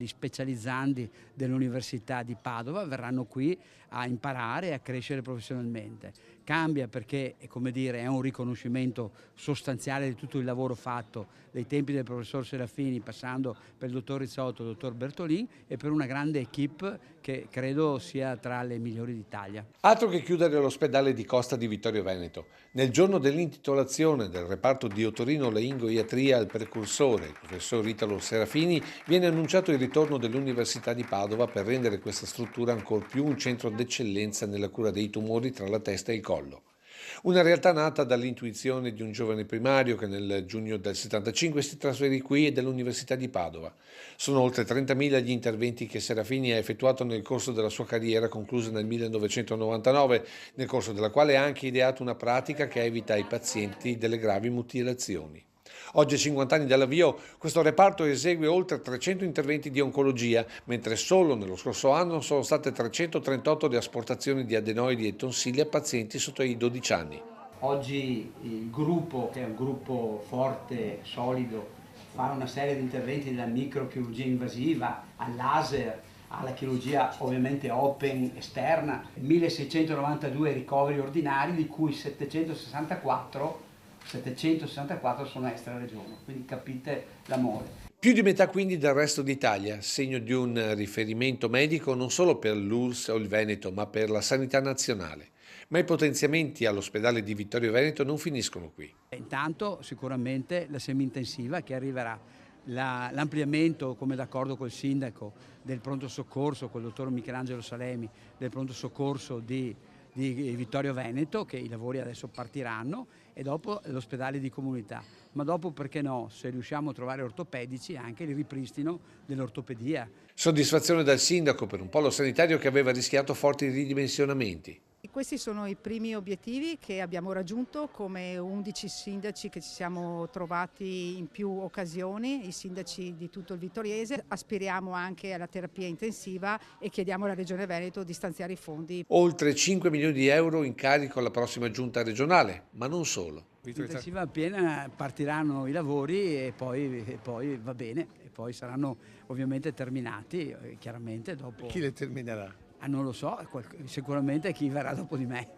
Gli specializzandi dell'Università di Padova verranno qui a imparare e a crescere professionalmente. Cambia perché, come dire, è un riconoscimento sostanziale di tutto il lavoro fatto dai tempi del professor Serafini, passando per il dottor Rizzotto e il dottor Bertolin, e per una grande equip che credo sia tra le migliori d'Italia. Altro che chiudere l'ospedale di Costa di Vittorio Veneto. Nel giorno dell'intitolazione del reparto di otorino-laringoiatria al precursore, il professor Italo Serafini, viene annunciato il ritorno dell'Università di Padova per rendere questa struttura ancor più un centro d'eccellenza nella cura dei tumori tra la testa e il collo. Una realtà nata dall'intuizione di un giovane primario che nel giugno del 75 si trasferì qui e dell'Università di Padova. Sono oltre 30.000 gli interventi che Serafini ha effettuato nel corso della sua carriera, conclusa nel 1999, nel corso della quale ha anche ideato una pratica che evita ai pazienti delle gravi mutilazioni. Oggi, a 50 anni dall'avvio, questo reparto esegue oltre 300 interventi di oncologia, mentre solo nello scorso anno sono state 338 le asportazioni di adenoidi e tonsilli a pazienti sotto i 12 anni. Oggi il gruppo, che è un gruppo forte, solido, fa una serie di interventi dalla microchirurgia invasiva al laser, alla chirurgia ovviamente open esterna, 1692 ricoveri ordinari, di cui 764 sono extraregione, quindi capite l'amore. Più di metà quindi del resto d'Italia, segno di un riferimento medico non solo per l'ULSS o il Veneto, ma per la sanità nazionale. Ma i potenziamenti all'ospedale di Vittorio Veneto non finiscono qui. Intanto sicuramente la semi-intensiva che arriverà, l'ampliamento, come d'accordo col sindaco, del pronto soccorso, col dottor Michelangelo Salemi, del pronto soccorso di Vittorio Veneto, che i lavori adesso partiranno, e dopo l'ospedale di comunità. Ma dopo, perché no, se riusciamo a trovare ortopedici, anche il ripristino dell'ortopedia. Soddisfazione dal sindaco per un polo sanitario che aveva rischiato forti ridimensionamenti. Questi sono i primi obiettivi che abbiamo raggiunto come 11 sindaci che ci siamo trovati in più occasioni, i sindaci di tutto il Vittoriese. Aspiriamo anche alla terapia intensiva e chiediamo alla Regione Veneto di stanziare i fondi. Oltre 5 milioni di euro in carico alla prossima giunta regionale, ma non solo. Intensiva appena partiranno i lavori e poi va bene, e poi saranno ovviamente terminati, chiaramente dopo. Chi le terminerà? Non lo so, sicuramente chi verrà dopo di me.